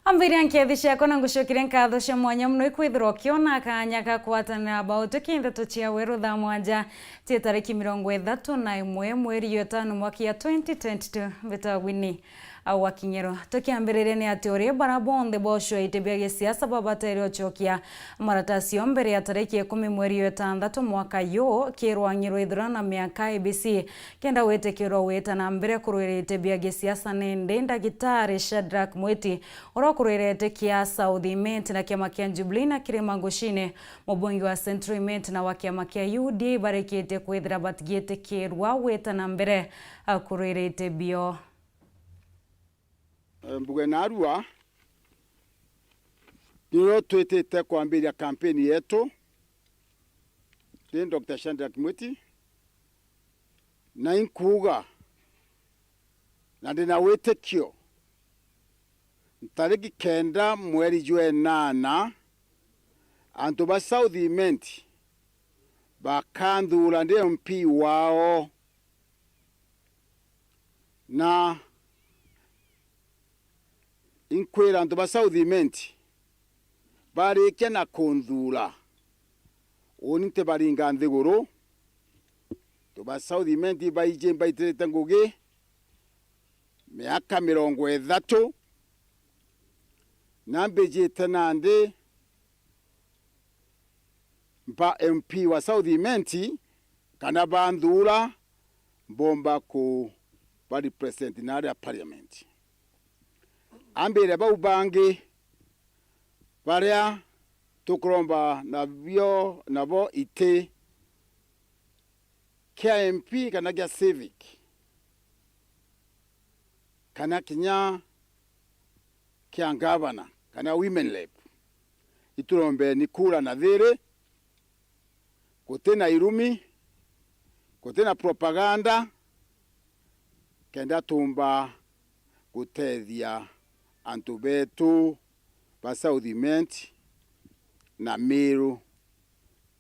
Ambirian kiathisha kona ngushokire nkatho cia mwanya muno ikwithirwo kiona akanya ga kwatanira about kintheto cia weru thaa mwanja ti tariki 31 mweri wa gatano mwaka ya 2022 Betawini au wakinyero tukiambirire ni ati uri barabonde bosho itebiagie siasa babatere ochokia maratasi mbere ya tariki 10 mweri wa gatandatu mwaka yo kirwangirwo ithurana miaka ABC kenda wetekirwo wetana mbere kurwire itebiagie siasa nende ndagitari Shadrack Mweti urokurwirete kia South Imenti na kiama kia Jubilee na Kirima Ngoshine mubungi wa Central Imenti na wakiama kia UD barekete kwithira batigite kirwa wetana mbere kurwirete bio mbuge narua ndio twetete kuambiria kampeni yetu ni Dr. Shadrack Mweti na inkuga na ndina wetekio tariki 9 mweri wa 8 antu ba South Imenti bakandhura ndi MP wao na inkwira antu ba South Imenti barikia na kundhura onite baringa nthiguru to ba South Imenti baije baitirete ngugi miaka 30 nambejete nande mpa MP wa South Imenti kana bandhura bomba ku bari president na area parliament ambere ba ubange baria tukuromba nabyo nabo ite kia MP kana kia civic kana kinya kia governor kana women lab iturombe ni kura na thiri kutena irumi kutena propaganda kenda tumba kutethia antu betu ba South Imenti na Meru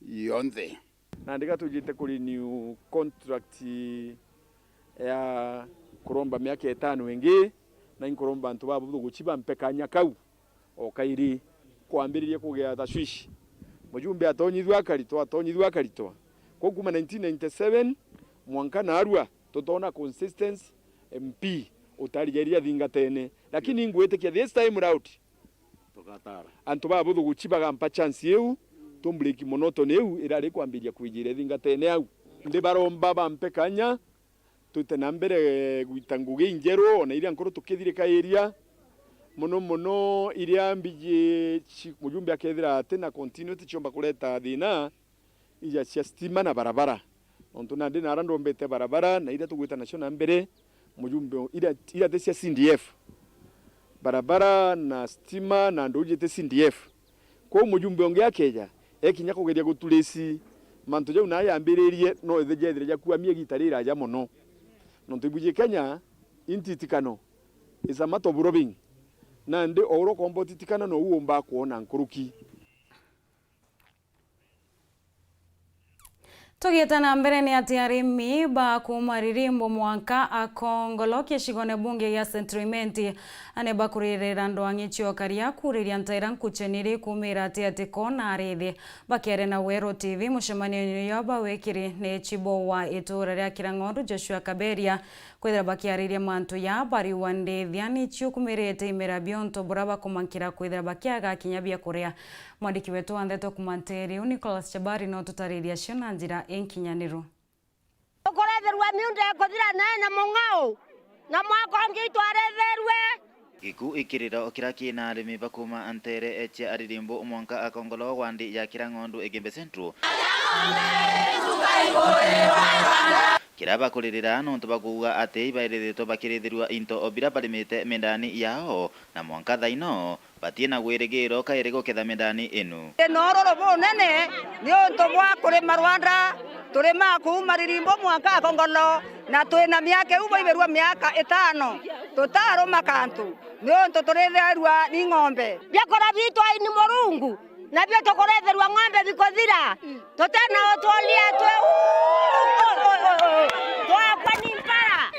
yonthe na ndiga tujite kuri new contract ya kuromba miaka 5 wengi na inkuromba antu babu guchiba mpekanya kau okairi kwambiririe kugia tashwishi mujumbe atonyithwa karito ko kuma 1997 mwanka na arua tutona consistency MP utarigeria thingatene lakini ngwetekia this time round tukatara antu babu guchibaga mpa chance yeu tumbleki monotone yeu irari kwambiria kwijire thingatene au ndi baromba bampekanya tutena mbere gwitanguge injero na iria nkoro tukithire ka area muno iria mbije mujumbe akethira tena continuity chomba kuleta thina ija cia stima na barabara onto na ndina arando mbete barabara na iria tugwita national mbere mujumbe ira tesia CDF barabara na stima na ndoje te CDF ko mujumbe onge akeja ekinya kugeria gutulesi manto jau na yambiririe no etheje ya kuwa mie gitarira ja mono no tibuje Kenya intitikano is a matter of robbing na ndi oro kombotitikana no uomba kuona nkuruki Tugietana mbere ni ati arimi ba kumaririmbo mwanka akongolokia shigone bunge ya Central Imenti ane bakuririra ndwangichio karia kuriria ntaira nkucheniri kumira ati kona arithi bakere na Wero TV mushemanio yoba wekiri ne chibo wa itura ria Kirang'ondu Joshua Kaberia kwithira bakiariria mantu ya bari wande thiani chiukumirete imera bionto buraba kumankira kwithira bakiaga kinyabia kuria mwandiki wetu andeto kumanteri Nicholas Chabari no tutariria shona njira enkinyaniro ukoretherwa miunde kuthira na mung'ao na mwako ngitwaretherwe Giku ikirira okiraki na arimi bakuma antere eche aririmbo mwanka akongolo wandi ya Kirang'ondu Egembe Central kiraba kuririra nontu bakuga ati ibairithitwo bakirithiruo into obira barimite mindani yao na mwanka thaino batie na gwirigiro kairi guketha mindani inu nororo bunene ni untu bwa kurima Rwanda turima kuma Ririmbo mwanka Akongolo na twina miaka ubo iberwa miaka 5 tutaruma kantu ni untu turitherwa ni ng'ombe biakora bitu ni Murungu na bia tukuretherwa ng'ombe bikothira tutana otwalia twe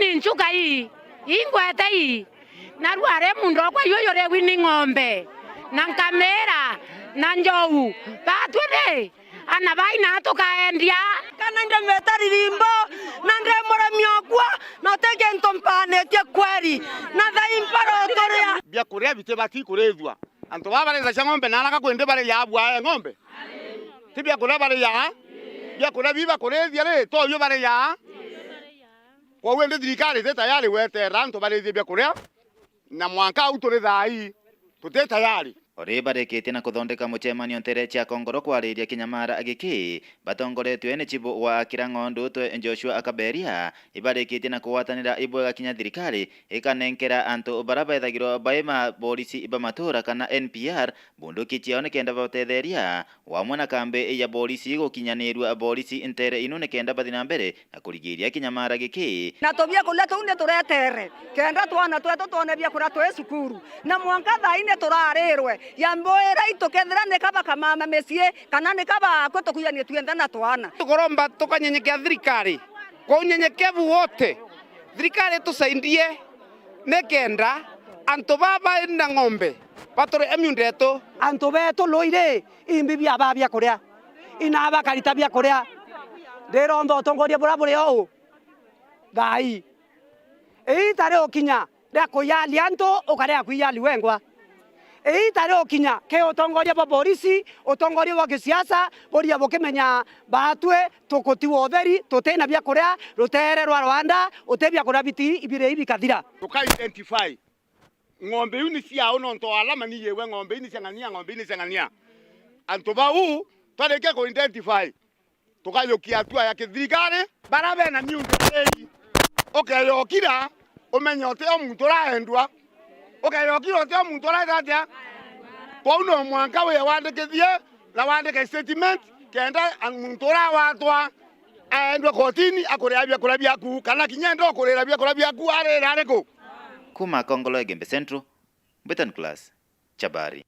ni nchuka hii ingwete hii na rware mundu kwa yoyo rewi ni ng'ombe na kamera na njou batwede ana baina tukaendia kana ndio metaririmbo na ndio mora miokwa na tege ntompane tie kweri na thai mparo toria bia kuria bite bati kurethwa anto baba za ng'ombe na alaka kwende bare ya bwa ng'ombe tibia kuria bare ya bia kuria biba kurethia re to yo bare ya kwa wende thirikari te tayari wete ranto bare bia kuria na mwanka utore thai tute tayari ori bareketie na kuthondeka mucemanio ntere cia Kongoro kwariria kinyamara agiki batongoretwe ni chibu wa Kirang'ondu twe Joshua Akaberia ibareketie na kuwatanira ibwega kinya thirikari ikanenkera antu baraba ethagirwo baima polisi ibamatura kana NPR bunduki ciao ni kenda batetheria wamwe na kambi ya polisi gukinyanirwa polisi ntere inu ni kenda bathina mbere na kurigiria kinyamara agiki na tobia kula tunde turetere kenda twana twetu tone bia kura twe sukuru na mwanka thaine turarirwe yamboera itokethera ne kaba kama mesie kana ne kaba kwetu kuyani tuenda na twana tukoromba tukanyenyekea thirikari kwa unyenyekevu wote thirikari tusaidie nekenda anto baba na ng'ombe patore emiundeto anto beto loire imbi bia babia korea inaba karita bia korea ndiromba tongoria burabure o gai tare okinya nda kuyali anto okarea kuyali wengwa tare okinya ke otongoria ba polisi otongoria wa kisiasa boria bokemenya batwe tukotiwo theri tutena bia korea rutere rwa Rwanda utebia korea biti ibire ibikathira tuka identify ng'ombe uni cia ono nto alama ni yewe ng'ombe ini sengania anto ba u twareke ko identify tukayokia atua ya thirikari barabe na miundu ei okeyokira umenyote omuntu rahendwa okeyokira ote omuntu raenda kwa uno mwanka we wandikithie na wandike statement kenda omuntu rawatwa aendwe kotini akuria bia ku kana kinyendo akurira bia ku ariko kuma Kongolo Egembe Central Betan Class Chabari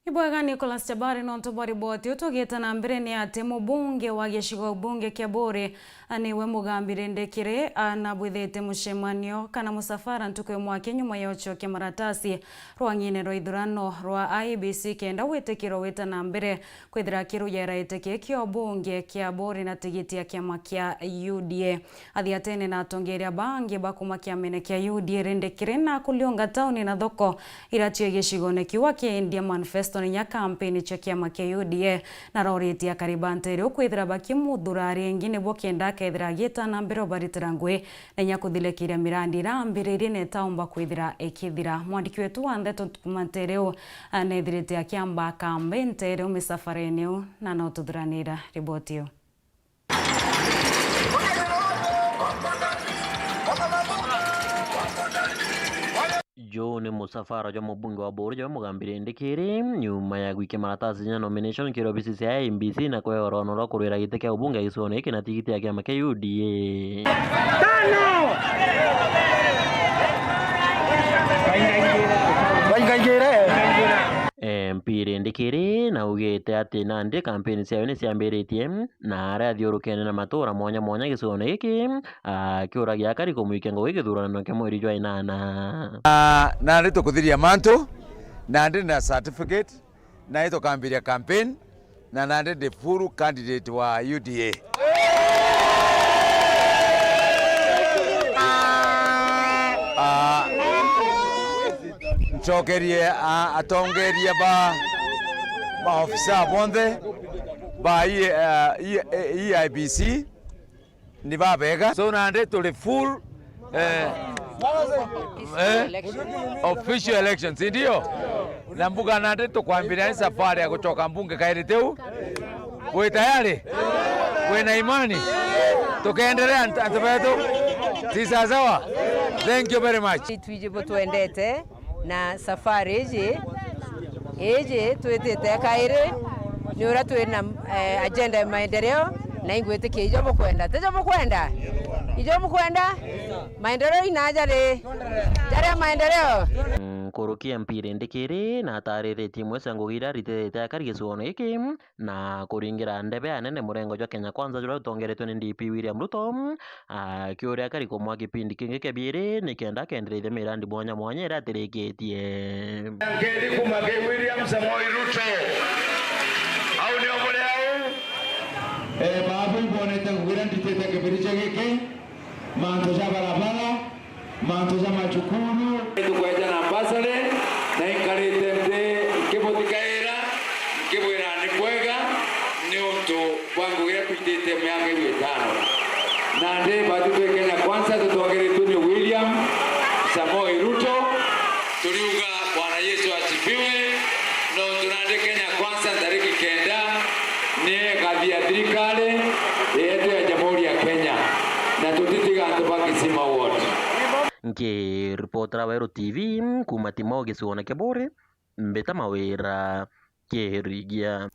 Ibwaga Nicholas Chabari nonto bari boti utogeta na mbere ni ate mubunge wa gishigo bunge kya Bore aniwe mugambire ndekire anabwithete mushemanio kana musafara ntukwe mwake nyuma ya ochoke maratasi rwangine ro ithurano rwa IEBC kenda wetekiro weta na mbere kwithira kiru yera eteke kyo bunge kya Bore na tigiti ya kiama kya UDA athiatene na atongeria bange bakuma kya mene kya UDA rendekire na kulionga tauni na thoko irachie gishigo nekiwa kyendia manifesto ni nya campaign cha kiama kya UDA na roriti akaribante ukwithira bakimuthurari engine bokenda kethira gita na mbere baritira ngwe na nya kuthilekiria mirandi rambiriri ne taumba kwithira ekithira mwandiki wetu wa Ndeto Kumantereo anethirite akiamba campaign tere umisafareni na no tuthuranira riboti yo Jo ni musafara jo mubunge wa Bore jo mugambire ndikiri nyuma ya gwike maratazi nya nomination kiro BCCI IEBC na kwa orono ro kurira gite kya ubunge gisone iki na tigiti ya kiama kya UDA tano mpire ndikiri na ugete ati nande campaign cia ni ciambiritie na aria thiurukene na matura mwanya gisone giki kiuragia kari kumuikengo githurano kya mweri jwa 8 na ndi tukuthiria mantu na ndi na certificate na ito kambiria campaign na ndi the full candidate wa UDA nchokerie atongeria ba ofisa bonde ba IEBC ni babega so nande to full official elections ndio na mbuga nande tukwambia safari ya kuchoka mbunge kairi teu we tayari we na imani tukaendelea antubetu si sawa. Thank you very much. Tuijibu tuendete na safari eje tuetete kaire ni ura tuena agenda ya maendeleo na ingwete ke ijobo kwenda maendeleo inaja re jare maendeleo kurukia mpire ndikiri na tarire timu cia ngugira ritete akarigecuono iki na kuringira ndebe anene murengo jwa Kenya Kwanza jura utongeretwe ni DP William Ruto akiuria kari kumwa kipindi kingi kebiri nikenda kendereithia mirandi mwanya iratirikitie ngedi kumage William Samoei Ruto au ni obole au babu ibonete ngugira ritete kebiri chegeke manto za barabara manto za machukuru tukweja na basale na inkarite mde kibotikaira kibwira ni kwega ni unto kwangu ya pitete miaka 5 na nde bado Kenya Kwanza tutongere tu ni William Samoei Ruto tuliuga Bwana Yesu asifiwe no tunande Kenya Kwanza tariki kenda ni kadhia thirikari yetu ya Jamhuri ya Kenya na tutitiga antubakisima wote nke reportera wa Ero TV kuma timo gisuona kebore mbeta mawira kerigia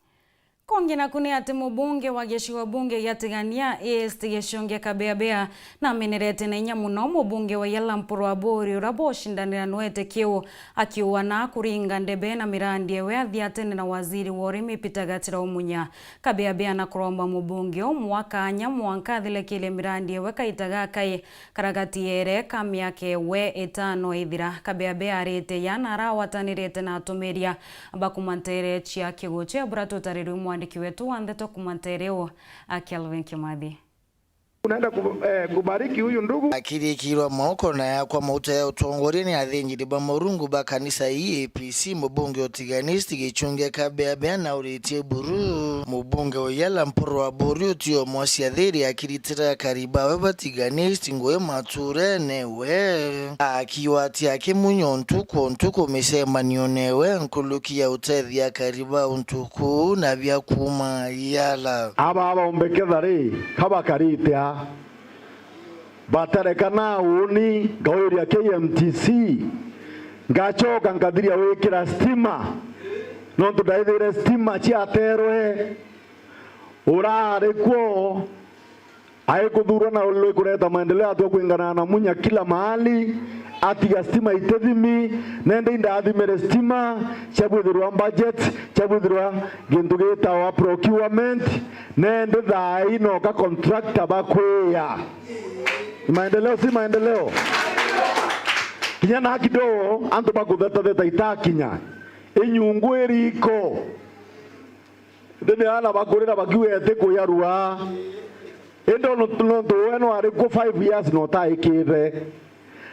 kongina kuni ati mubunge wa geshiwa bunge yatigania este geshonge kabeabea na menerete na inya muno mubunge wa Yalampuru Abori urabo shindanira nwete kiu akiwa na kuringa ndebe na mirandi ewe athiatene na waziri wa urimi Peter Gatira Umunya kabeabea na kuromba mubunge mwaka anya mwanka thilekile mirandi ewe kaitaga kai karagati ere kamyake we 5 ithira kabeabea arete yana rawatanirete na atumeria bakumantere chia kiguche burato tariru mwandiki wetu wandeto kumantereo Kelvin Kimathi. Unaenda kubariki huyu ndugu akirikirwa moko na yakwa mauta ya utongori ni athinjiri ba murungu ba kanisa APC mubunge otiganisti gichunge kabeabea na uritie buru mubunge wa Yalampuru Abori utio mwasi athiri akiritira kariba we batiganisti ngoe mature newe akiwati ake munyo misema nionewe nkulukia utethia kariba untuku na vya kuma yala aba umbekethari kaba karitia batarekana uni gauria KMTC ngachoka ngadiria wikira stima no tudaithire stima chiaterwe urarikwo aikuthurwa na ulwe kureta maendeleo atu kuingana na munya kila mahali atiga stima itethimi nende indathimire stima chabwithirwa budget chabwithirwa gintu gita wa procurement nende thai no ka contractor bakwia maendeleo si maendeleo kinya na kidogo antu bakutheta itakinya inyungu eriko ndene ala bakurira bakiwete kuyarua endo no tueno ari ko 5 years no taikire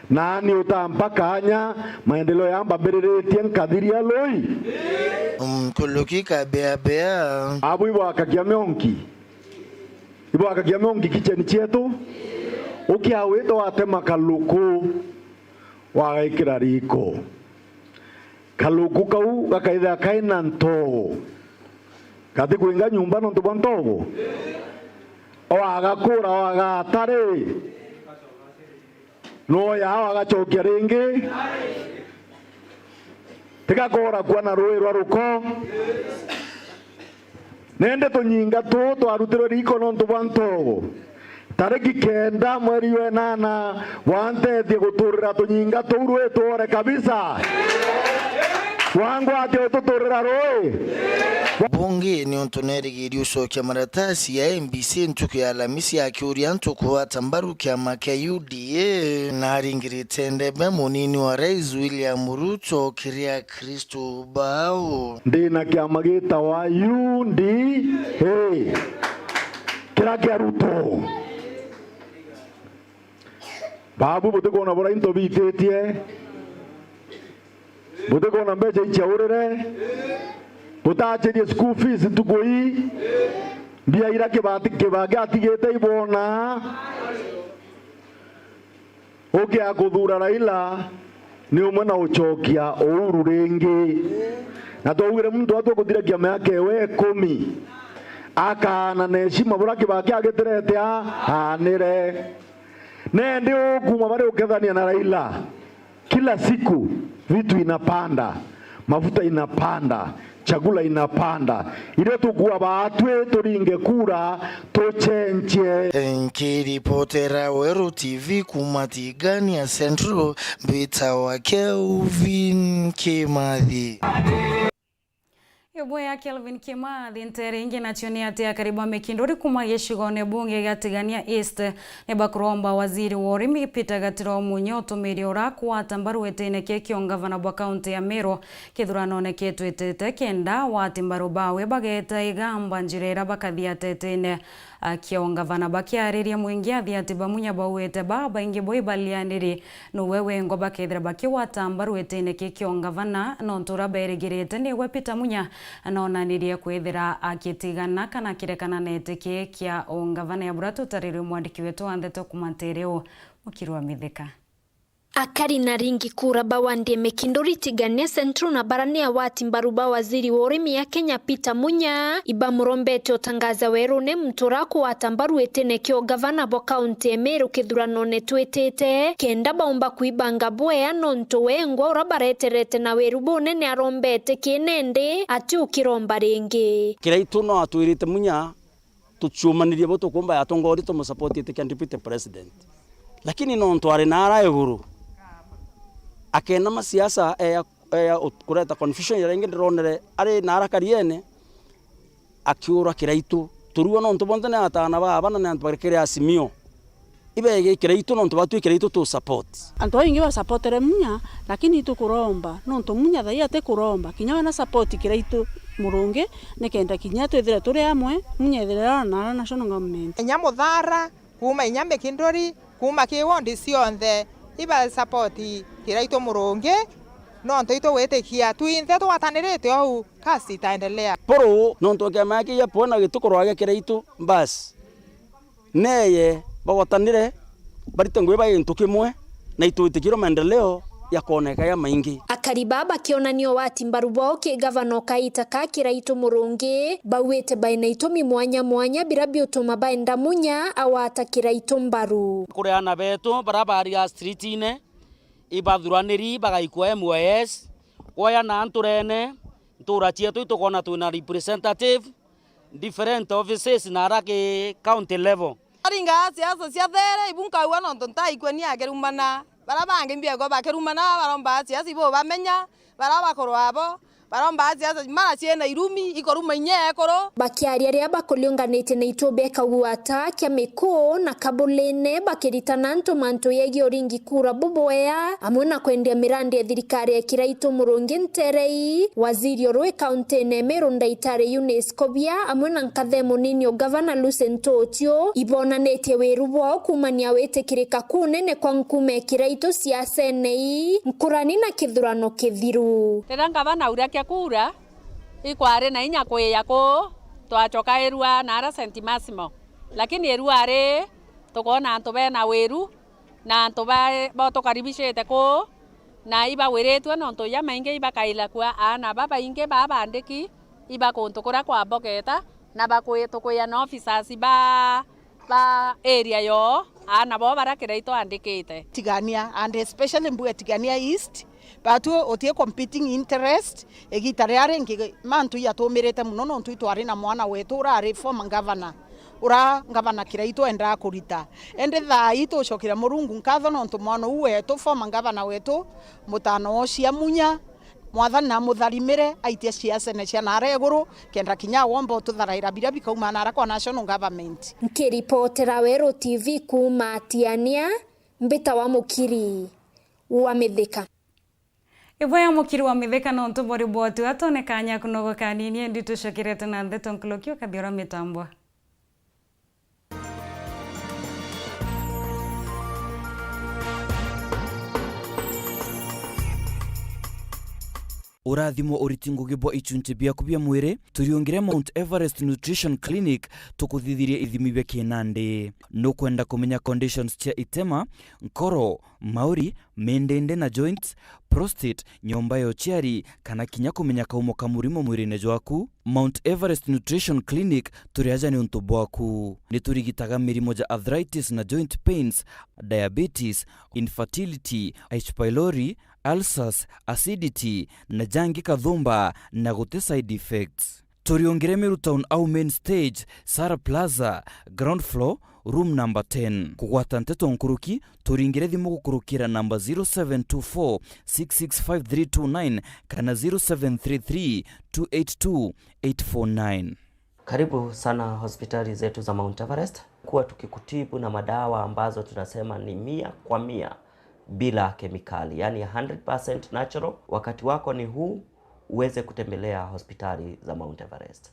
nani utampakanya maendeleo yamba bereretie nkathiria loi kuluki kabeabea abu ibo akakiamionki kicheni chetu ukiawito watema kaluku wagaikira riko kaluku kau gakaitha kaina ntogo kati kuinga nyumba no tuba ntogo wagakura wagatare no ya wagachokia ringi tigakora kuana rui rwa ruko nende tunyinga tu twarutirwe riko no tuba ntogo tariki 9 mweri wa 8 wantethie guturira tunyinga turwe tuore kabisa wangu atio tuturira roi bunge ni ontonerigirio ucokia maratasi ya MBC ntuku ya Alhamisi akiuria ntuku wa tambaru kiama kia UDA na aringirite ndebe munini wa Rais William Ruto kiria Kristo bao ndina kiama gita wa UDA kira kia Ruto babu butekona bora into bitetie butekona mbeje ichaurire butacherie school fees tukoi bia ira kibage atigete ibona oke akuthura Raila ni umwe na uchokia Uhuru ringi na twogire muntu atu kuthira kiama yake we 10 akana neshima buraki baki ageterete anire nende ukuma bari ukethania na Raila. Kila siku vitu inapanda, mafuta inapanda, chakula inapanda. Ile tukua batwe turinge kura tochenche. Nkiripotera Weru TV kumatigani ya Central Mbita wa Kelvin Kimathi. Yoboya Kelvin Kimathi ntere inge nachoni ate ya karibu mekindori kumageshigone bunge gatigania East nebakuromba waziri wa urimi Peter Gatiro Munyoto meriora kwata mbaruete neke kiongavana bwa kaunti ya Meru kithurano neketu etete kenda wati mbaru bawe bageta igamba njirera bakathia tetene kiongavana bakiariria mwingi athiati bamunya bawete baba inge boy balianiri no wewe ngo bakethira bakiwata mbaruete neke kiongavana no ntura beregirete ni we Peter Munya anonanirie kwithira akitigana kana kirekana neteke kia ongavana ya buratu tarire mwandiki wetu andeto kumantereo mukirwa mitheka. Akari na ringi kura bawandie mekindori tigania Central na barani wati mbaruba waziri wa urimi ya Kenya Peter Munya iba murombete otangaza werune mtura kuwatambaru etene kio gavana bo kaunti ya Meru kithurano netwetete kenda baumba kuibanga bwea nonto wengwa urabareterete na werubo nene arombete kienende ati ukiromba ringi kiraitu no atwirite Munya tuchumanirie bo tukumba yatongori to musupport ite can deputy president lakini nonto ari nara eguru akena masiasa kureta confusion yarenge ndironere ari narakariene akiura kiraitu turuwa no ntubonde atana bana na ntbarekere asimio ibege kiraitu no ntubatu kiraitu to support anto ingi ba supportere Munya lakini tukuromba no nto Munya thai ate kuromba kinyawe na support kiraitu murunge nekenda kinyato ithira turi amwe Munya ithira na national government enyamuthara kuma inyambe kindori kuma kiwondi cionthe iba support kiraitu murunge no ntoito wetekia tuinthe twatanirite au kasi taendelea poro no ntoke maki ya pona gitukorwa kiraitu bas neye bawatanire barite ba into kimwe na ituitikiro maendeleo ya kuoneka ya maingi akaribaba kionanio wati mbarubo ke governor kaita ka kiraitu murungi bawete baina itomi mwanya birabio toma baenda Munya awata kiraitu mbaru kureana beto barabari ya street ine ibadhuraniri bagaikwa MYS oya na anturene nturachie tu tukona tu na representative different offices na rake county level aringa siasa cia there ibunka wana ntonta ikweni agerumana barabange mbiego bakerumana baromba siasa ibo bamenya barabakorwa abo baromba siasa mara ciena irumi ikoruma inyekoro bakiaria ria bakolionganite na itobe kaguata kemiko na kabulene bakiritana ntomanto yegi oringi kura boboya amuna kwendea mirandi ya thirikari ya kiraitu murungi nterei waziri orwe kaunti ne Meru ndaitare UNESCO bia amuna nkathe munini o governor Lucent Otio ibona netie werubo kumania wetekirika kunene kwa nkume kiraitu siasa nei nkurani na kithurano kithiru teranga bana urakia kura ikware na inya kweya ko twachoka erua na ara St Massimo lakini erua re tukona antu bena weru na antu ba tukaribishete ko na iba weretwe no nto ya mainge iba kaila kwa ana baba inge baba andiki iba kontukura kwa boketa na bakwetukuya na officers ba area yo ana bo barakira ito andikite tigania and especially mbuya tigania East batu otie competing interest egitare arengi mantu ya tomerete muno no ntu itwari na mwana wetu urari former governor ura governor kiraitu enda kurita ende thai to shokira murungu nkatho no ntu mwana wetu former governor wetu mutano cia Munya mwathani na mutharimire aitia siasa ne cia nare iguru kenda kinya wombo tutharaira bira bikauma nara kwa national government nkiripotera Weru TV kuma Tiania Mbita wa Mukiri wa Mithika Iboya mukiri wa Mithika no ntubori botu atonekanya kunogo kanini nditu shokirete na ndeto nklokio kabiora mitambwa urathimo uritingo gibo ichunche bia kubia mwire turiongire Mount Everest Nutrition Clinic tukuthithirie ithimi bia kinande no kwenda kumenya conditions cia itema nkoro mauri mendende na joints, prostate, nyomba ya uciari kana kinya kumenya kaumo ka murimo mwirine jwaku. Mount Everest Nutrition Clinic turiaja ni untu bwaku. Niturigitaga mirimo ja arthritis na joint pains, diabetes, infertility, H. pylori, ulcers, acidity na jangi kathumba na gute side effects. Turiongere Meru Town au main stage, Sara Plaza, ground floor, room number 10. Kugwata nteto nkuruki, turingire thimu gukurukira namba 0724 665329 kana 0733 282 849. Karibu sana hospitali zetu za Mount Everest, kuwa tukikutibu na madawa ambazo tunasema ni 100% bila kemikali, yani 100% natural. Wakati wako ni huu uweze kutembelea hospitali za Mount Everest.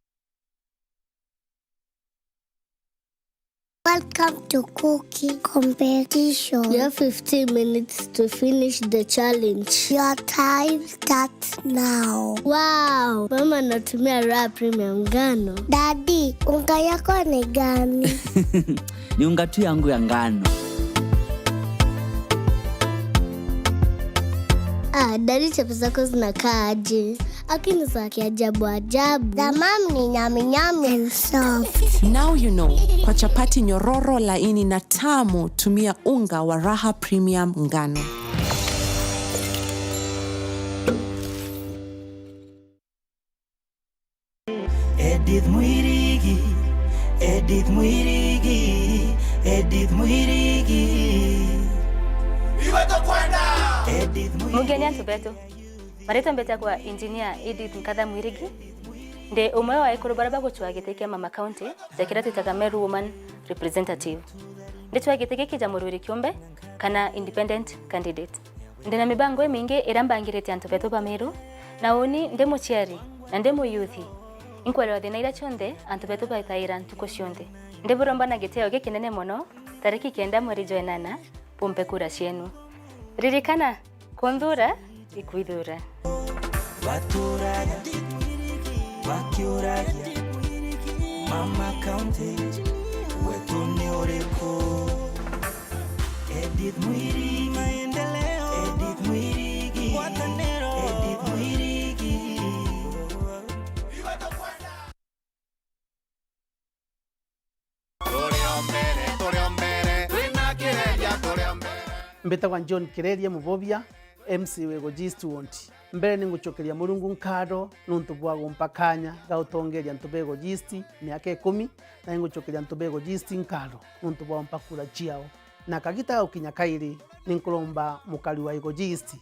Welcome to cooking competition. You have 15 minutes to finish the challenge. Your time starts now. Wow, mama natumia Raha Premium ngano. Daddy, unga yako ni gani? Ni unga tu yangu ya ngano. Daddy, chapo zako zinakaa aje? Akini za kiajabu ajabu. The mom ni nyami nyami and soft. Now you know. Kwa chapati nyororo laini na tamu, tumia unga wa Raha Premium ngano. Edith Mwirigi, Edith Mwirigi, Edith Mwirigi. Iweto kwenda! Mugeni antubetu. Marita mbeta kwa engineer Edith Nkatha Mwirigi. Nde umwe wa ikuru baraba guchwa giteke Mama County, jakira twitaga Meru Woman Representative. Nde chwa giteke kijamururi kiombe kana independent candidate. Nde na mibango eminge irambangirete antubetu ba Meru na uni nde muchiari na nde mu youth. Inkwelewa thina ira chonde antubetu ba itaira ntuko cionde. Nde buromba na giteo gikinene mono tariki 9 mweri Joenana pompe kura cienu. Ririkana kondura ikuidura. Baturaga, wakiuraga, Mama County, wetu ni oreko. Edith Mwirigi, maendeleo. Edith Mwirigi, watanero. Edith Mwirigi. Mbeta kwa John Kireria Mubobia, MC wego Gistu wonti. Mbere ninguchokeria Mulungu nkado nuntu bwa gumpakanya gautongeria ntubego Gisti miaka 10 na ninguchokeria ntubego Gisti nkado nuntu bwa mpakura chiao. Na kagita ukinya kairi ninkulomba mukali wa ego Gisti.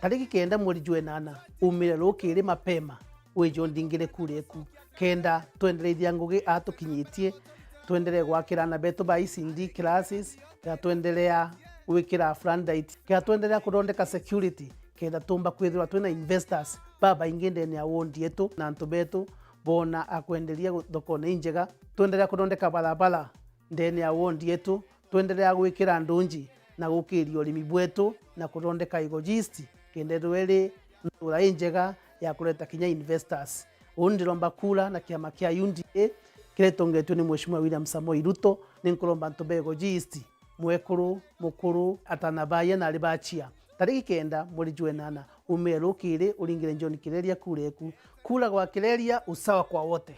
Tariki 9 mweri Joenana umire rukiri mapema wejo ndingire kureku kenda twendereithia ngugi atukinyitie tuendelee gwakirana betu ba ICD classes ya tuendelea wikira frandite ya tuendelea kurondeka security kenda tumba kwithirwa twina investors baba ingende ni awondi yetu na antu betu bona akwendelia thokone njega tuendelea kurondeka barabara ndeni awondi yetu tuendelea gwikira ndunji na gukirio limi bwetu na kurondeka igogisti kende rwele ntura njega ya kuleta kinya investors undiromba kula na kiama kia UNDA kile tongetu ni Mheshimiwa William Samoei Ruto ninkulomba ntubego gisti mwekuru mukuru atanabaya na libachia tariki 9 mweri Joenana umero kire ulingire John Kireria kureku kula kwa Kireria usawa kwa wote.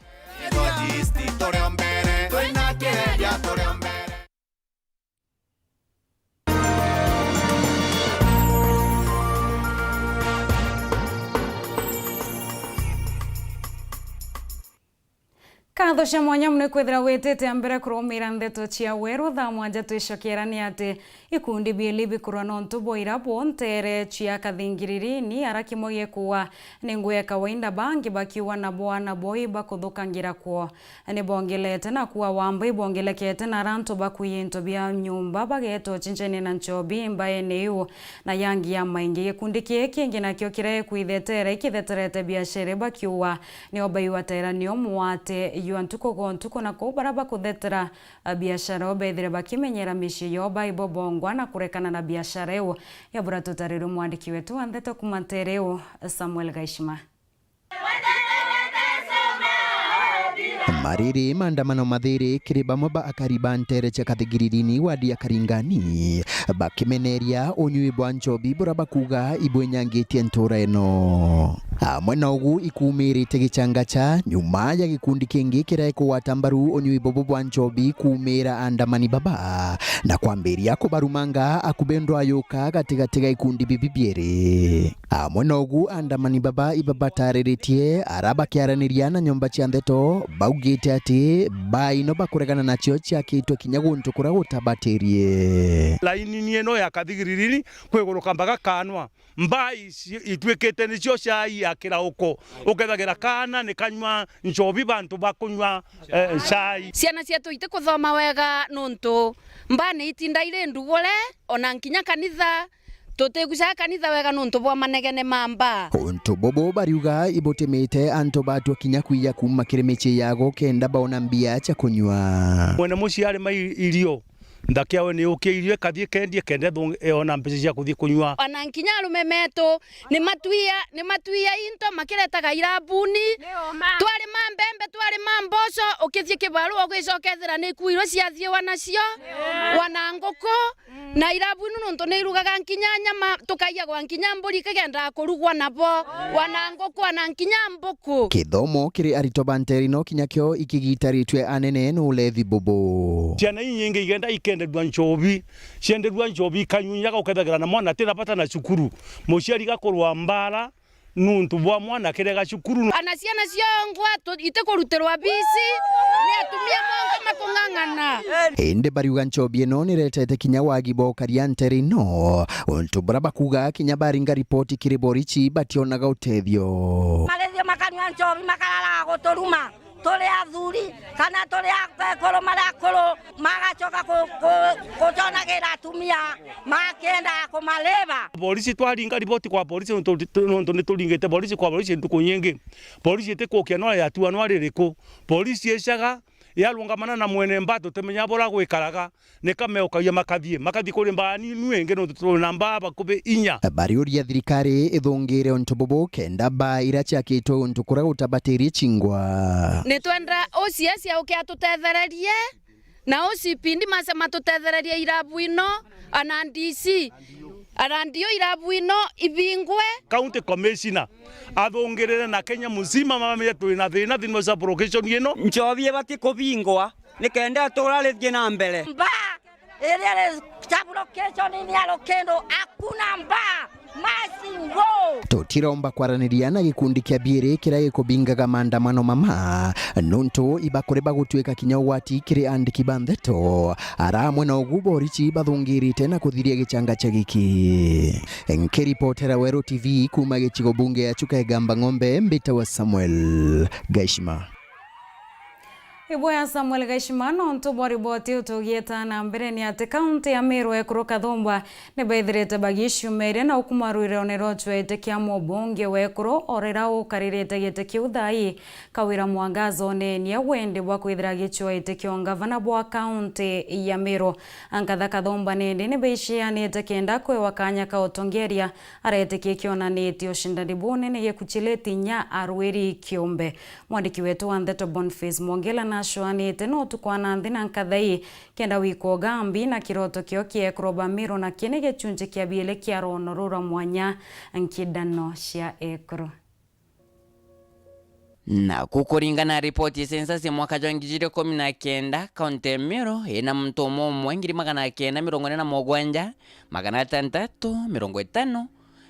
Katho cia mwanya muno ikwithira witete mbere kurumira ndeto cia weru tha mwanja twicokera ni ati ikundi bieli bikurwa no ntubo irapo ntere cia kathingiririni arakimogie kuwa ni nguya kawaida bangi bakiwa na bwana boy bakuthukangira kuo ni bongelete na kuwa wamba ibongelekete na ranto bakuyinto bia nyumba bageto chincheni na nchobi mbaye niu na yangi ya maingi gikundi kingi nakio kire kuithetera ikitheterete biashara bakiwa ni obaiwa tera ni omwate yuantuko gontuko na kubaraba kuthetera biashara obethire bakimenyera mishi yoba ibobongwa na kurekana na biashara yo ya burato tarero mwandiki wetu andeto kumatereo Samuel Gaishima. Mariri maandamano mathiri kiriba moba akariba ntere cha kathigiririni wadi ya Karingani bakimeneria unyui bwa nchobi bura bakuga ibwenyangitie ntura ino. Hamwe na ugu ikumirite gichangacha nyuma ya gikundi kingi kiraeko watambaru unyui bobo bwa nchobi kumira andamani baba na kwambiria kubarumanga akubendwa yoka katika ikundi bibibiere. Hamwe na ugu andamani baba ibabatariritie araba kiaraniria na nyomba cia ndeto baugite ati baino bakuregana nacio cia kitwe kinyaguntu kura gutabaterie laini nieno ya kathigiririni kwiguruka mbaga kanwa mbai itwikite nicio cai ya kirauko ugethagira kana ni kanywa nchobi bantu bakunywa cai ciana cietu ite kuthoma wega nuntu mbani itinda ile ndugule ona nkinya kanitha tutiguca kanitha wega nuntu bwa manegene mamba untu bobo bariuga ibotemete anto batu kinya kuya kuma kiremeche yago kenda baona mbia cha kunywa mwene muciari mai irio ndakiawe ni ukiirie kathie kendie kende ona mbeca cia kuthie kunywa ona nkinya arume metu ni matuia into makiretaga irabuni twari mambembe twari mamboco ukithie kibaru ugicokethera ni kuiro ciathie wanacio wana nguku na irabuni nuntu ni irugaga nkinya nyama tukaiya gwa nkinya mburi kigenda kurugwa nabo wana nguku wana nkinya mbuku kithomo kiri arito banterino kinya kyo ikigitaritwe anene no lethi bobo ciana nyingi igenda ikenderwa nchobi cienderwa nchobi kanyunyaga ukethagira na mwana tira pata na cukuru muciari gakorwa mbara nuntu bwa mwana kirega cukuru ana ciana ciongwa ite kuruterwa bisi ni atumia mongo makungangana ende bariuga nchobi eno niretete kinya wagibo karianterino untu braba kuga kinya baringa ripoti kiriborichi bationaga utethio malethio makanywa nchobi makalala gotoruma tole athuri kana tole akoro marakoro magacoka kutonagira atumia makenda kumaleva polisi twaringa ripoti kwa polisi nonto nituringite polisi kwa polisi ntuku nyingi polisi itikukia no yatua no ririko polisi ecaga yalungamana na mwene mbato temenya bora gwikaraga nikameukaia makathie kuri mbani nwenge no tutona mbaba kube inya bariuria thirikari ithungire onto bobo kenda ba irachakitwo onto kura utabatiri chingwa nitwenda ociacia ukiatutethererie na ocipindi mase matutethererie irabu ino ana DC arandio irabu ino ibingwe county commissioner athungirire na Kenya muzima mama twina thina thimo za provocation ino nchobi bati kubingwa nikenda turarithie na mbele mba ile provocation ni alokendo hakuna mba masingo tutiromba kwaraniria na gikundi kia biere kiraye kubingaga maandamano mama nuntu ibakore bagutweka kinya wati kiri andiki bandeto aramwe na ugubo richi bathungirite na kuthiria gichanga cha giki nkiripotera Wero TV kuma gichigo bunge ya Chuka Egamba Ng'ombe mbita wa Samuel Gaishima Iboya Samuel Gaishimano ntubo riboti utugieta na mbere ni ati kaunti ya Meru ekuruka thomba ni baithirite bagishu mere na ukumaruire onero chwete kia mobonge wekuru orera ukaririte gite kiuthai kawira mwangazo ni wende bwa kwithira gichwete kio gavana bwa kaunti ya Meru ankatha kathomba ni beishianite kenda kwe wakanya ka utongeria arete kionanitio shindani bune ni gikuchileti nya arweri kiombe mwandiki wetu wa Ndeto Boniface Mwongela na shwanite no tukwana nthina nkathai kenda wiko gambi na kiroto kio kiekroba Meru na kine gechunje kia biele kia ronorura mwanya nkidano cia ekro na kukuringana na ripoti census ya mwaka wa 2019 kaunti ya Meru ina mtu umwe 947 650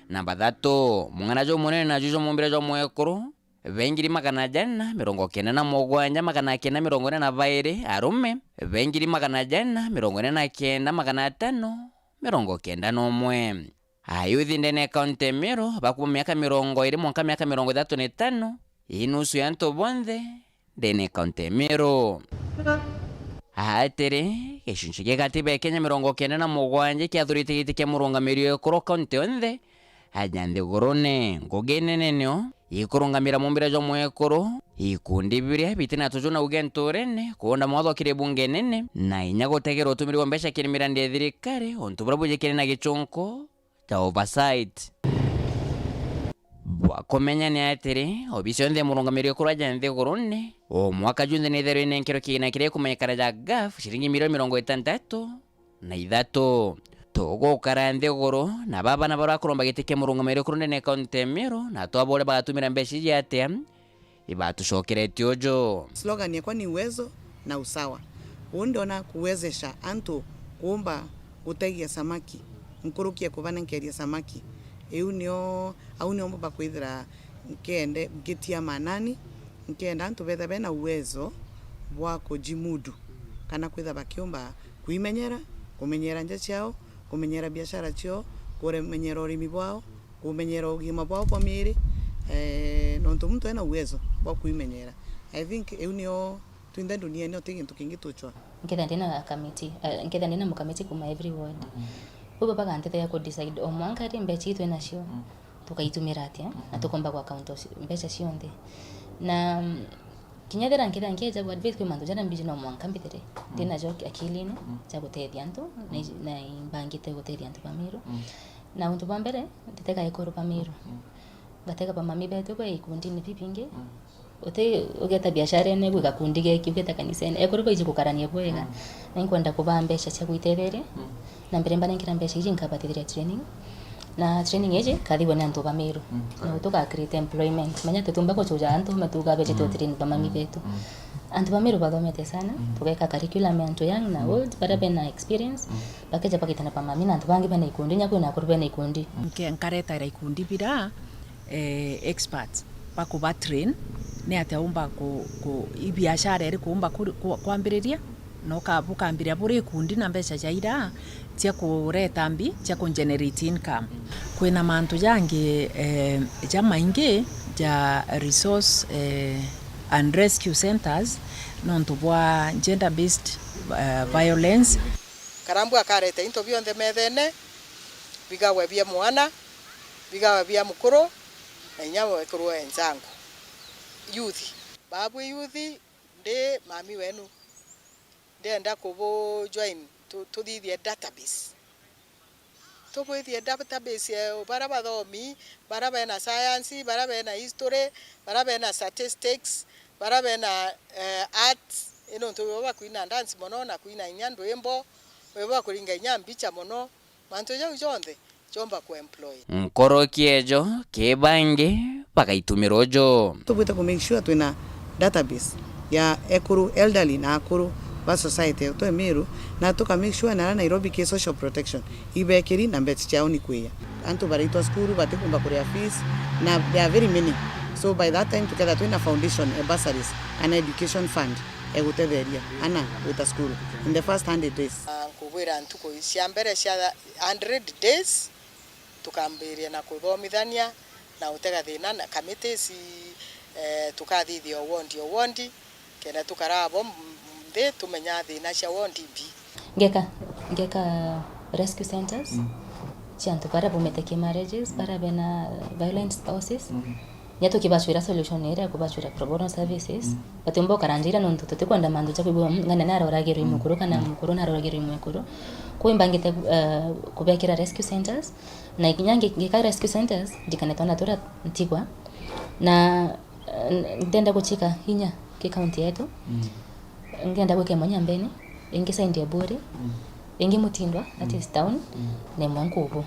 namba 3 mung'ana jo munene na jujo mumbira jo mwekuru 2,947 arume 2,949 ayuthi ndene kaunti ya Meru bakuba miaka 20 mwaka miaka 35 inusu ya nto bonthe ndene kaunti ya Meru atiri gicunjĩ gĩa gatiba ya Kenya 97 kĩathurĩte gĩtĩ kĩa mũrũngamĩri ekũrũ kaunti yonthe aja nthigũrũne ngũgĩ nene nĩo ikurungamira mumbira jo mwekuru ikundi biria bitina tujuna uge ntorene kuonda mwatho kire bunge nene na inya gutegera utumiri wa mbesha kiri mirandi ya thirikari ontu burabuje kire na gichonko ta oversight bwa komenya ni atiri obisio nthe murungamiri okuru aja nthigurune o mwaka junthe ni theru ine nkiro kina kire kumenyekana ja gaf shiringi milioni 63 na ithatu tugukara nthiguru na baba na barakuromba gitike murungamiro kuru nene kaunti Meru na twabore bagatumira mbeca iria atia ibatucokerete ujo. Slogan yakwa ni uwezo na usawa. Undiona kuwezesha antu kuomba gutegia samaki nkurukia kubana nkeria samaki au nio mba kwithira nkende ngitia manani nkenda antu betha bena uwezo bwa kujimudu kana kwitha bakiomba kumenyera nja ciao, kumenyera biashara ciao, kumenyera urimi bwao, kumenyera ugima bwao bwa miiri nontu muntu ena uwezo bwa kuimenyera. I think eu nio twinda dunia nio tigintu kingi tuchwa nketha ndina mukamiti kuma every ward uba baga antete ya ku decide o mwanka ri mbeca itwe nacio tukaitumira atia na tukomba kwa account mbeca cionthe na kinyadera nketha ngeja ku advise kwa mandu jana mbiji no mwanka mbitere ndina jo akilini cha gutethia antu na imbangite gutethia antu ba Meru na untu bambere nditeka ikoro ba Meru gateka ba mami betu kwa ikundi ni pipinge ote ugeta biashara ene gwa kundi geki ugeta kanisene ekoro kwa ijikukarania bwega na nkwenda kuba mbeca cia gwitethera na mbere mbana nkira mbeca iji nkabatithira training na training eje kathiwa na antu ba Meru na utuka create employment manya tutumba ko chuja antu matuga beje to train ba mami betu antu ba Meru bathomete sana tukeka curriculum antu young na old para bena experience bakeja pakitana pa mami na antu bangi bena ikundi nyako na kurbe na ikundi nkareta ira ikundi bira experts bakuba train ne ataumba ku ibiashara eri kuumba kwambiriria no kabukambira buri kundi na mbeca jaira cia kureta mbi cia ku generate income kwina mantu jangi jamaingi ja resource and rescue centers nontu bwa gender based violence karambu akarete into bionde methene bigawe bia mwana bigawe bia mukuru na nyawo ekuru enzangu youth babu youth de mami wenu ndenda kubo join to the database to bo the database baraba thomi baraba na science baraba na history baraba na statistics baraba na arts ino to baba kuina dance mono na kuina nyando embo baba kuringa nyambicha mono manto jo jonde chomba ku employ nkoro kiejo kebange pakaitumira ojo tubwita ku make sure twina database ya ekuru elderly na akuru ba society to Meru na tuka make sure na Nairobi ke social protection ibekeri na mbecha chao ni kuya antu baraitwa skuru batikumba kuria fees na there are very many so by that time together twina foundation a bursaries an education fund egutetheria ana with a school in the first 100 days kubwira antu ko isiambere cia 100 days tukambiria na kuthomithania na utega thina na committees tukathithia wondi kena tukarabo mbe tumenya thina cia wondi mbi ngeka rescue centers chantu para bometeke marriages para bena violent spouses nyato kibachura solution era kubachura pro bono services batumbo karanjira nonto tutekwanda mandu cha kubwa ngana nara oragero imukuru kana mukuru nara oragero imukuru kuimbangite kubekira rescue centers na ikinyange ngeka rescue centers dikanetona tora ntigwa na ndenda kuchika hinya ke county yetu ngenda gweke Manyambene ingisa india bure ingi mutindwa that is town ne mwankubu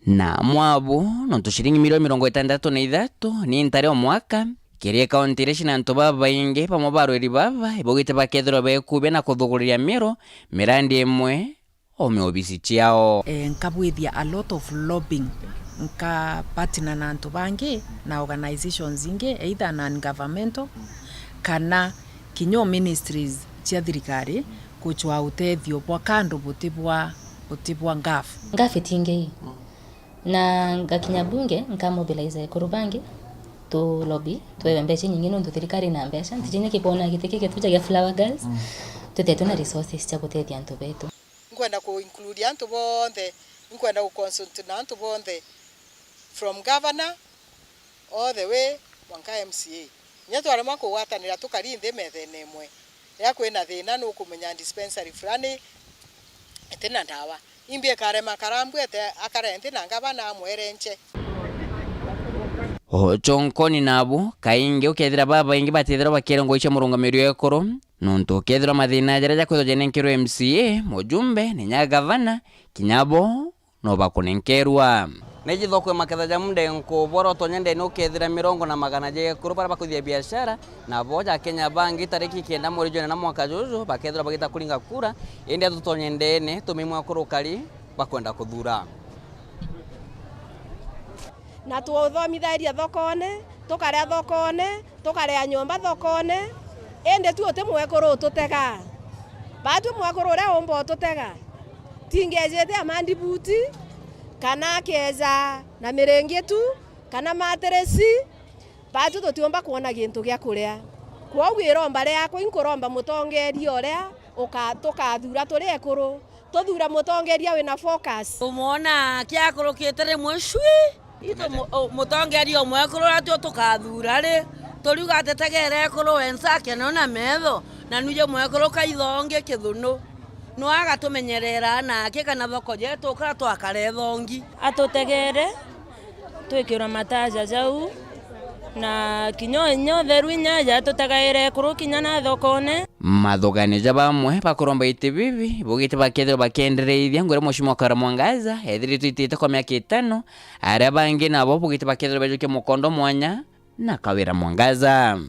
na mwabu nonto shiringi milioni 63 ni ntare omwaka kiria kaunti ire cinantu babaingi pamwe barweri baba ibogite bakethirwa bekube na kuthuguria Meru mirandi imwe omeobisi ciao nkabwithia a lot of lobbying nka partner na antu bangi na organizations ingi either non-governmental kana kinyo ministries cia thirikari kuchwa utethio bwa kandu butibwa ngafu tingi na ngakinya bunge nkamobilize kurubangi to lobby twewe mbeca nyingi nontu thirikari na mbeca ntijine kipona giteke tuja ya flower girls tuteto na resources cia gutethia antu betu nkwenda ku include antu bonde nkwenda ku consult na antu bonde from governor all the way wanka MCA nyeto arema ko watanira tukari nthe methene mwe ya kwina thina no kumenya dispensary fulani tena ndawa imbie karema karambwete akarente na ngabana mwerenche ochonkoni nabo kainge ukethira baba ingi batethira bakirengo icha murungamiro ekoro nuntu kethira mathina jaria jakwithwo MCA mujumbe ni nya gavana kinyabo no bakunenkerwa nejithokwe maketha ja mundenko boro tonyende no kethira 200 je kuru para bakuthia biashara na boja Kenya bangi tariki 9 mweri na mwaka juju bakethira bagita kulinga kura ende tutonyendene tumimwa kurukari bakwenda kuthura na tuothomitharia thokone tukaria thokone tukaria nyomba thokone ende tu ote mwekoro tutega batu mwekoro ria ombo tutega tingejete amandi buti kana keza na mirenge tu kana materesi batu tutiomba kuona gintu gya kuria kwogwira mbare yako inkuromba mutongeria uria tukathura turi ekuru tuthura mutongeria wina focus umona kiakuru kitere mwicwi ito mutongeria mwekuru ratio tukathura ri turiuga tetegere ekuru wensake nona metho na nuje mwekuru kaithonge kithunu no agatumenyerera nake kana thoko jetu kara twakarethongi atutegere twikira mataja jau na kinyo theru nyaja tutagaire kuru kinya na thokone mathogani ja bamwe bakuromba ite bibi bugite bakethira bakendereithia ngure mushimo kara mwangaza ethiri twitite kwa miaka 5 aria bangi nabo bugite bakethira bajuke mukondo mwanya na kawira mwangaza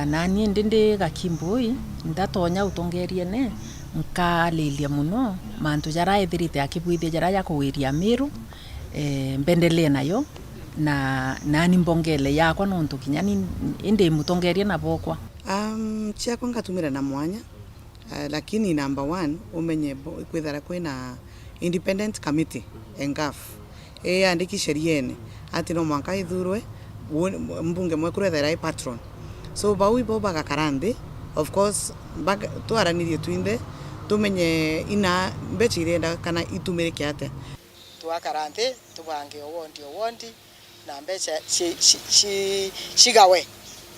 nani ndinde gakimbui ndatonya utongerie ne nkalilia muno mantu jara ethirite akibwithia jara ya kuwiria miru mbendelee nayo na nani mbongele yakwa nontu kinya ni inde mutongerie na bokwa chiako ngatumira na mwanya lakini number 1 umenye kwithara kwina independent committee engaf andiki sheriene ati no mwanka ithurwe mbunge mwekuru ethera patron so baui boba gakarande of course twaranirie twinde tumenye ina mbechirenda kana itumire kiate twakarande tubange owondi na mbecha shigawe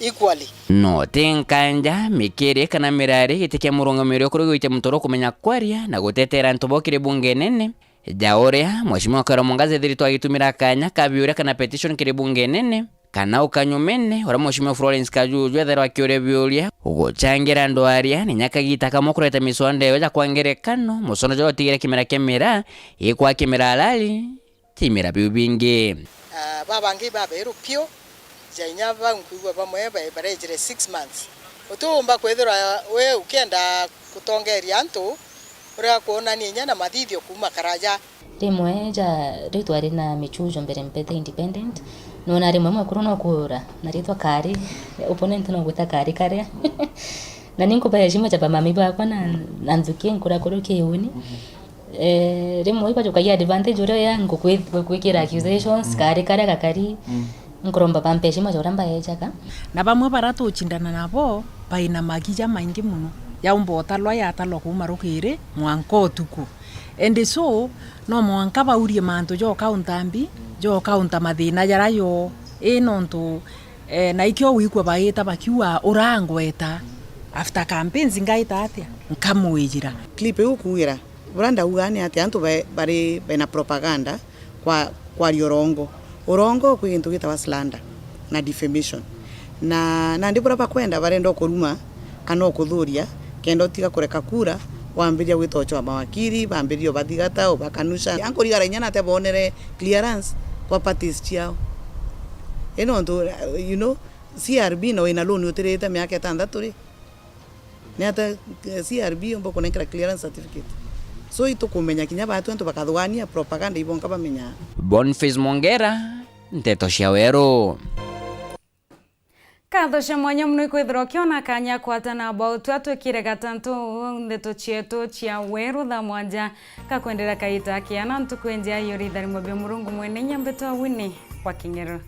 equally no tenkanja mikiri kana mirari gitike murungamiro kuri gwite mutoro kumenya kwaria na gutetera ntobokire bunge nene jaoria mweshimwa kara mwangaze thiri twagitumira kanya kabiure kana petition kiri bunge nene kana ukanyumene ora mweshimwa Florence Kajuju ethera akiore biuria uguchangira ndwaria ni nyakagita kama kureta miswande yoja kwangerekano musono jo tigire kimera kemera ikwa kimera alali timira bibingi babangi baberu pio jainya bankuwa bamwe barejere 6 months utumba kwethira we ukenda kutongeria antu ura kuona ninya na mathithio kuma karaja rimwe ja ritwari na michujo mbere mpete independent nona rimwe mwekuru no kura na ritwa kari opponent no gwita kari karia na ninko ba heshima cha mami bakwa na nzukie nkura kuruke uni rimwe kwa joka ya advantage ore yangu kwikira accusations kari karia gakari nkuromba bampeshima joramba yechaka na bamwe baratuchindana nabo baina magija maingi muno yaumbo talwa ya talwa kuma rukire mwanko otuku and so no mwanka baurie mantu jo kauntambi jo kaunta mathina jarayo nontu na ikyo wikwa baita bakiwa urangweta after campaigns ngaita atia nkamwijira clip ukuira buranda ugani ati antu bari bena propaganda kwa urongo kwintu gitawa slander na defamation na ndibura bakwenda barenda kuruma kana kuthuria kendo tiga kureka kura wambiria gwitocho mawakiri bambirio bathigata obakanusha ankoriga renyana te bonere clearance kwa parties ciao ndo you know CRB no ina loan utirete miaka 6 ri neta CRB ombo konekera clearance certificate so itukumenya kinya batu ntu bakathwania propaganda ibonka bamenya Boniface Mongera nteto cia weru katho cia mwanya muno ikwithirwo kiona kanya kwatana about atwikire gatantu ndeto cietu cia weru tha mwanja kakwendera kaita kiana ntukwenja yori thari mobia murungu mwene nyambeto wini kwa kingero.